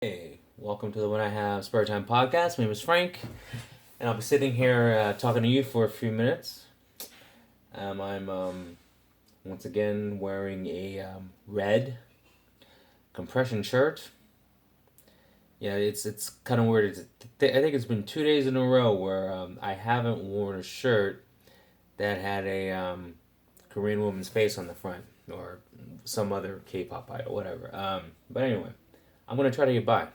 Hey, welcome to the When I Have Spare Time podcast. My name is Frank, and I'll be sitting here talking to you for a few minutes. I'm once again wearing a red compression shirt. Yeah, it's kind of weird. I think it's been 2 days in a row where I haven't worn a shirt that had a Korean woman's face on the front or some other K-pop idol, whatever. But anyway, I'm gonna try to get by.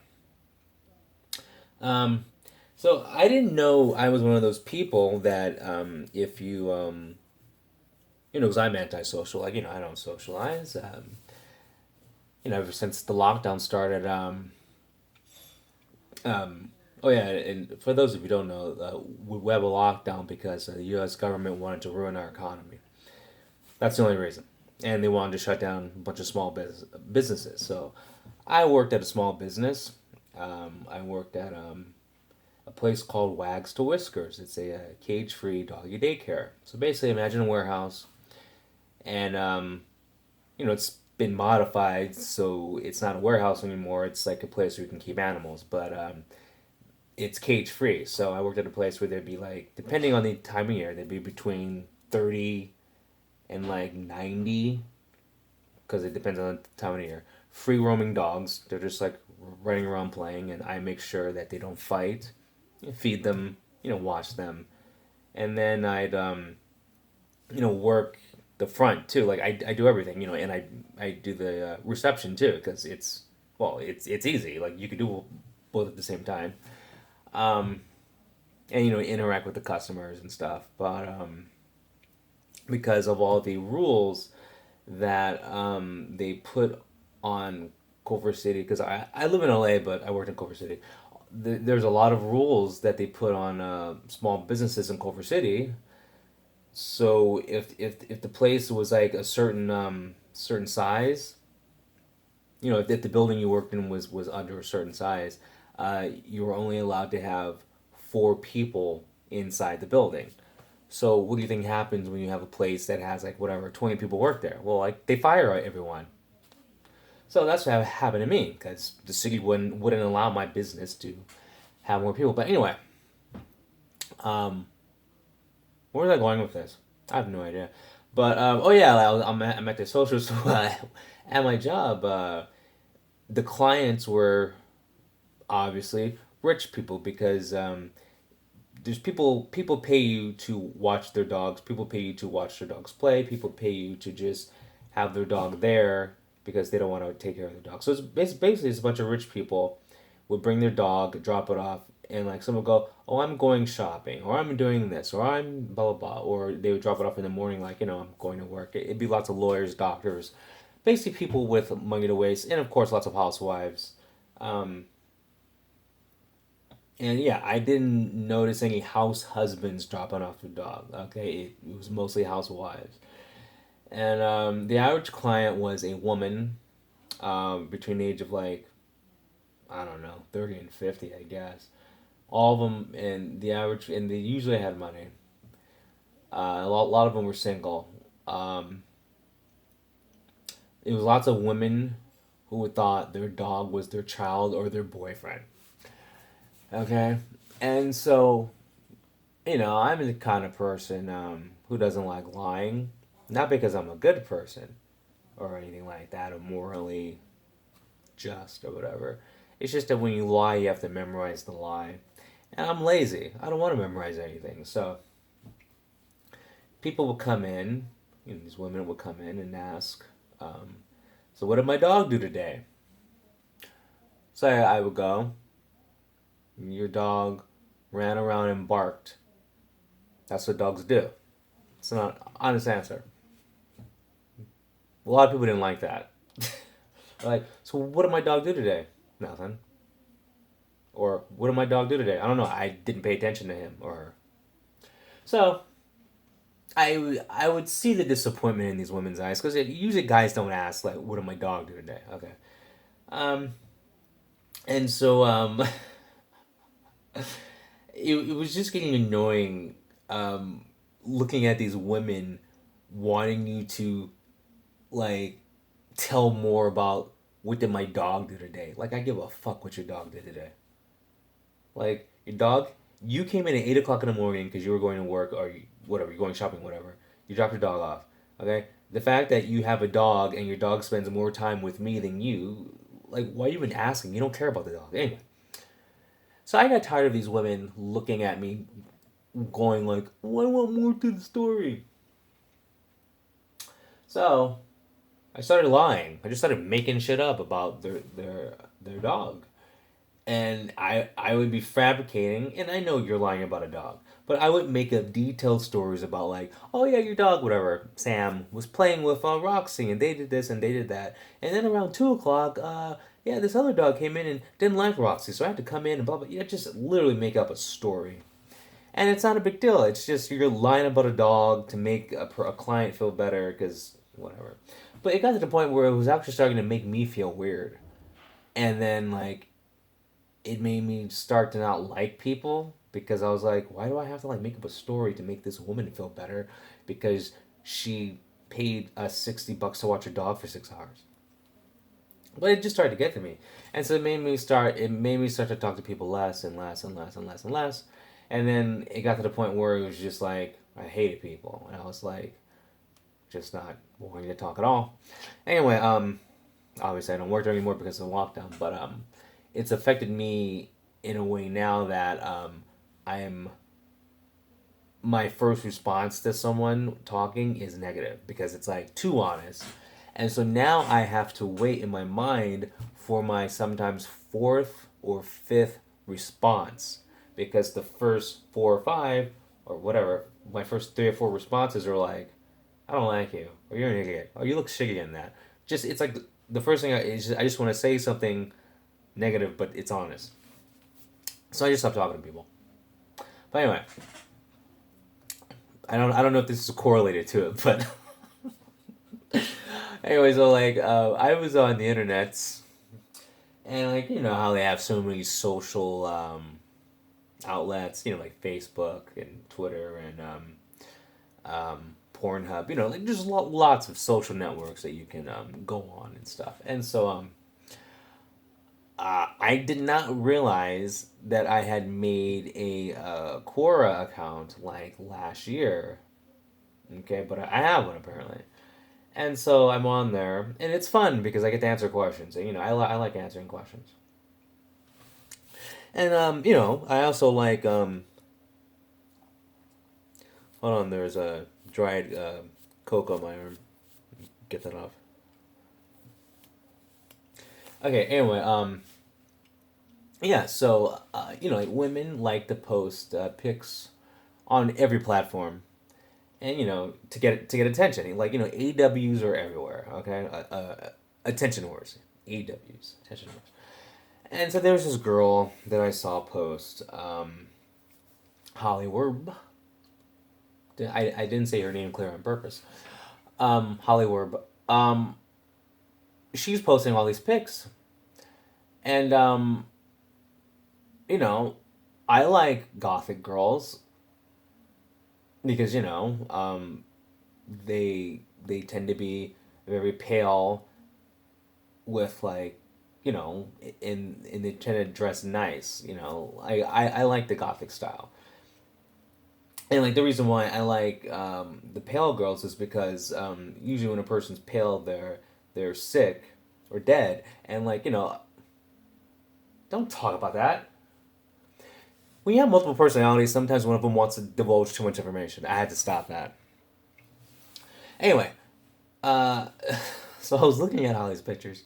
Um, So I didn't know I was one of those people that if you because I'm antisocial, like I don't socialize. Ever since the lockdown started. Oh yeah, and for those of you who don't know, we have a lockdown because the U.S. government wanted to ruin our economy. That's the only reason, and they wanted to shut down a bunch of small businesses. So I worked at a small business. I worked at a place called Wags to Whiskers. It's a cage-free doggy daycare. So basically, imagine a warehouse, and it's been modified so it's not a warehouse anymore. It's like a place where you can keep animals, but it's cage-free. So I worked at a place where there'd be like, depending on the time of year, there'd be between 30 and like 90, because it depends on the time of year. Free roaming dogs. They're just like running around playing, and I make sure that they don't fight, feed them, watch them, and then I'd work the front too. Like I do everything, and I do the reception too because it's easy. Like you could do both at the same time, um, and interact with the customers and stuff. But because of all the rules that they put on Culver City, because I live in LA but I worked in Culver City. There's a lot of rules that they put on small businesses in Culver City. So if the place was like a certain size, if the building you worked in was under a certain size, you were only allowed to have 4 people inside the building. So what do you think happens when you have a place that has like whatever 20 people work there? Well, like they fire everyone. So that's what happened to me because the city wouldn't allow my business to have more people. But anyway, um, where was I going with this? I have no idea. But oh yeah, I'm at the social. So at my job, the clients were obviously rich people because there's people pay you to watch their dogs. People pay you to watch their dogs play. People pay you to just have their dog there because they don't want to take care of their dog. So it's basically it's a bunch of rich people would bring their dog, drop it off, and like someone would go, "Oh, I'm going shopping," or "I'm doing this," or "I'm blah blah blah," or they would drop it off in the morning, like I'm going to work. It'd be lots of lawyers, doctors, basically people with money to waste, and of course lots of housewives. Um, and yeah, I didn't notice any house husbands dropping off their dog. Okay, it was mostly housewives. And the average client was a woman between the age of like, I don't know, 30 and 50, I guess. All of them, and the average, and they usually had money. A lot of them were single. Um, it was lots of women who thought their dog was their child or their boyfriend. Okay? And so I'm the kind of person who doesn't like lying. Not because I'm a good person or anything like that, or morally just or whatever. It's just that when you lie, you have to memorize the lie. And I'm lazy. I don't want to memorize anything. So people will come in, these women will come in and ask, so what did my dog do today? So I would go, your dog ran around and barked. That's what dogs do. It's not an honest answer. A lot of people didn't like that. Like, so what did my dog do today? Nothing. Or what did my dog do today? I don't know. I didn't pay attention to him. Or so I would see the disappointment in these women's eyes because usually guys don't ask like, what did my dog do today? Okay. Um, and so it was just getting annoying. Looking at these women wanting you to like tell more about what did my dog do today? Like, I give a fuck what your dog did today. Like, your dog, you came in at 8 o'clock in the morning because you were going to work or whatever, you're going shopping, whatever. You dropped your dog off, okay? The fact that you have a dog and your dog spends more time with me than you, like, why are you even asking? You don't care about the dog. Anyway, so I got tired of these women looking at me going like, oh, I want more to the story. So I started lying. I just started making shit up about their dog. And I would be fabricating, and I know you're lying about a dog, but I would make up detailed stories about like, oh yeah, your dog, whatever, Sam was playing with Roxy, and they did this and they did that, and then around 2 o'clock, yeah, this other dog came in and didn't like Roxy, so I had to come in and blah blah. Yeah, just literally make up a story, and it's not a big deal. It's just you're lying about a dog to make a client feel better because whatever. But it got to the point where it was actually starting to make me feel weird, and then like it made me start to not like people because I was like, why do I have to like make up a story to make this woman feel better because she paid us $60 to watch her dog for 6 hours? But it just started to get to me, and so it made me start to talk to people less and less and less and less and less, and then it got to the point where it was just like I hated people, and I was like, just not wanting to talk at all. Anyway, obviously I don't work there anymore because of the lockdown, but it's affected me in a way now that I'm my first response to someone talking is negative because it's like too honest. And so now I have to wait in my mind for my sometimes fourth or fifth response because the first four or five or whatever, my first three or four responses are like, I don't like you, or you're an idiot, or you look shitty in that. Just it's like the first thing I just want to say something negative, but it's honest. So I just stopped talking to people. But anyway, I don't know if this is correlated to it, but anyway, so like I was on the internet, and like you know how they have so many social outlets, you know, like Facebook and Twitter and Pornhub, you know, like there's lots of social networks that you can go on and stuff. And so I did not realize that I had made a Quora account like last year. Okay, but I have one apparently. And so I'm on there, and it's fun because I get to answer questions. And, you know, I like answering questions. And, you know, I also like, hold on, there's a dried coke on my arm. Get that off. Okay, anyway, yeah, so, you know, like women like to post pics on every platform and you know to get attention like you know aws are everywhere okay attention whores aws attention whores and so there was this girl that I saw post Hollywood I didn't say her name clear on purpose Hollywood she's posting all these pics and you know I like gothic girls because you know they tend to be very pale with like you know and they tend to dress nice you know I like the gothic style and like the reason why I like the pale girls is because usually when a person's pale they're sick or dead and like you know don't talk about that when you have multiple personalities sometimes one of them wants to divulge too much information I had to stop that anyway uh so I was looking at all these pictures,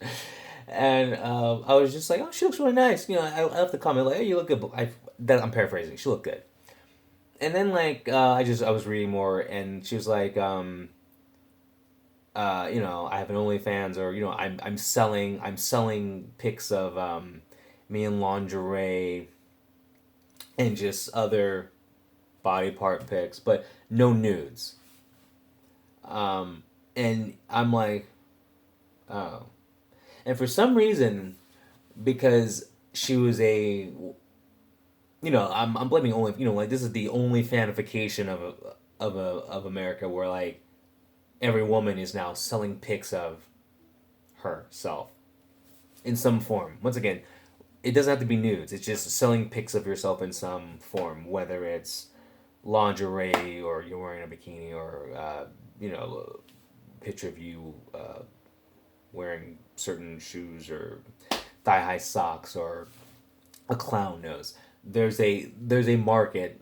and I was just like, "Oh, she looks really nice." You know, I left the comment like, "Hey, you look good." I'm paraphrasing. She looked good, and then like I was reading more, and she was like, you know, I have an OnlyFans, or you know, I'm selling pics of me in lingerie and just other body part pics, but no nudes. And I'm like, oh. And for some reason, because she was a, you know, I'm blaming only, you know, like this is the only fanification of America where like every woman is now selling pics of herself. in some form. Once again, it doesn't have to be nudes. It's just selling pics of yourself in some form, whether it's lingerie or you're wearing a bikini or a picture of you wearing certain shoes or thigh high socks or a clown nose. There's a market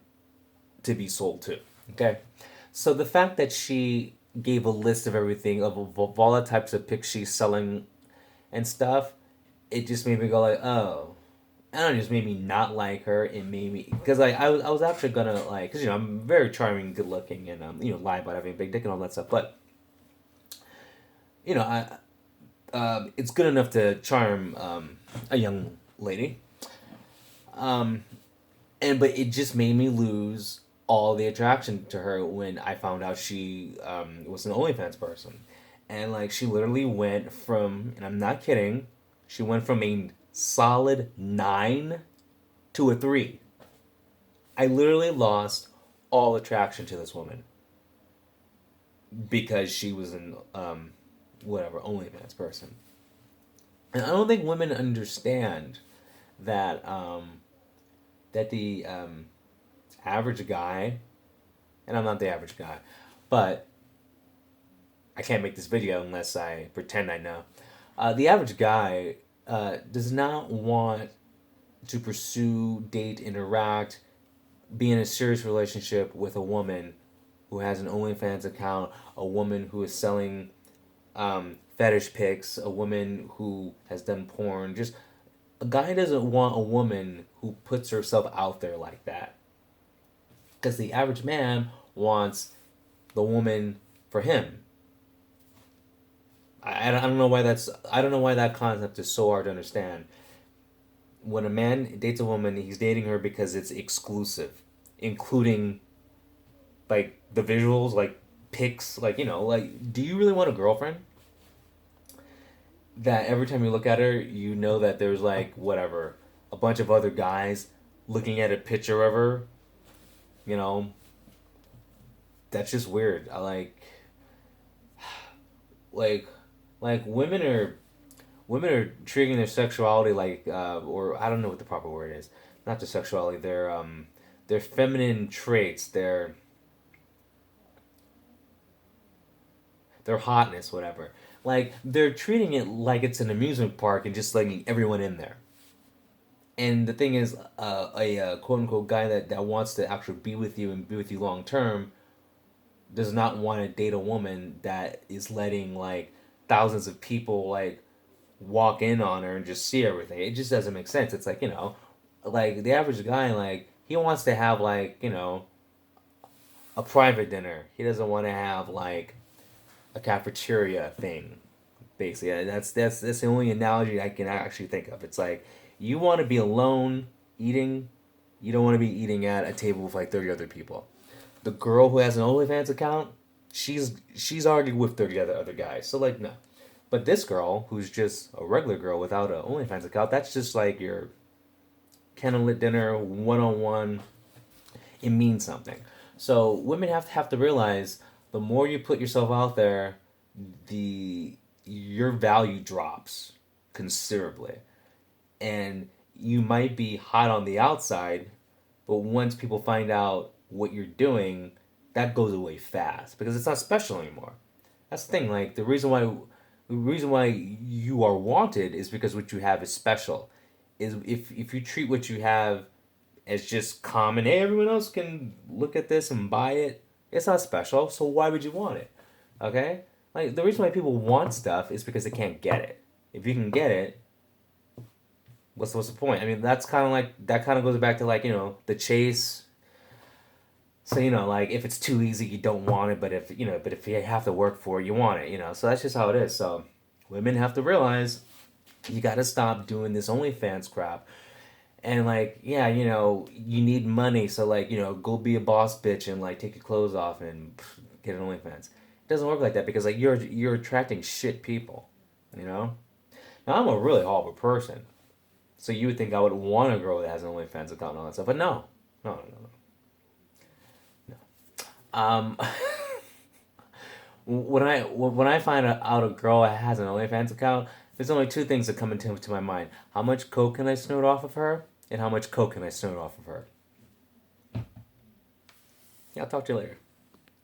to be sold to. Okay, so the fact that she gave a list of everything of all the types of pics she's selling and stuff, it just made me go like, oh, I don't know, it just made me not like her. It made me because like I was actually gonna like because I'm very charming, good looking, and lie about having a big dick and all that stuff. But I it's good enough to charm a young lady. Um, and but it just made me lose all the attraction to her when I found out she was an OnlyFans person, and like she literally went from, and I'm not kidding, she went from a solid 9 to a 3. I literally lost all attraction to this woman because she was an whatever OnlyFans person, and I don't think women understand that the average guy, and I'm not the average guy, but I can't make this video unless I pretend I know. The average guy does not want to pursue, date, interact, be in a serious relationship with a woman who has an OnlyFans account, a woman who is selling fetish pics, a woman who has done porn. Just a guy doesn't want a woman who puts herself out there like that. Because the average man wants the woman for him. I don't know why I don't know why that concept is so hard to understand. When a man dates a woman, he's dating her because it's exclusive, including like the visuals, like pics, like like do you really want a girlfriend that every time you look at her, you know that there's like whatever a bunch of other guys looking at a picture of her, you know, that's just weird. I like like women are treating their sexuality like or I don't know what the proper word is. Not their sexuality, their feminine traits, their hotness, whatever. Like they're treating it like it's an amusement park and just letting everyone in there. And the thing is, a quote unquote guy that wants to actually be with you and be with you long term does not want to date a woman that is letting like thousands of people like walk in on her and just see everything. It just doesn't make sense. It's like, like the average guy, like, he wants to have like, a private dinner. He doesn't want to have like a cafeteria thing. Basically, that's the only analogy I can actually think of. It's like you want to be alone eating, you don't want to be eating at a table with like 30 other people. The girl who has an OnlyFans account, she's already with 30 other guys. So like no. But this girl, who's just a regular girl without an OnlyFans account, that's just like your candlelit dinner, one on one. It means something. So women have to realize the more you put yourself out there, the your value drops considerably, and you might be hot on the outside, but once people find out what you're doing, that goes away fast because it's not special anymore. That's the thing. Like the reason why you are wanted is because what you have is special. Is if you treat what you have as just common, hey, everyone else can look at this and buy it. It's not special, so why would you want it? Okay, like the reason why people want stuff is because they can't get it. If you can get it, what's the point? I mean, that's kind of like that kind of goes back to like the chase. So like if it's too easy, you don't want it, but if you have to work for it, you want it. So that's just how it is. So women have to realize you got to stop doing this OnlyFans crap. And like, yeah, you need money, so like, go be a boss bitch and like take your clothes off and get an OnlyFans. It doesn't work like that because like you're attracting shit people, you know. Now I'm a really horrible person, so you would think I would want a girl that has an OnlyFans account and all that stuff, but no, no, no, no, no. When I find out a girl has an OnlyFans account, There's only two things that come into my mind. How much coke can I snort off of her? And how much coke can I snort off of her? Yeah, I'll talk to you later.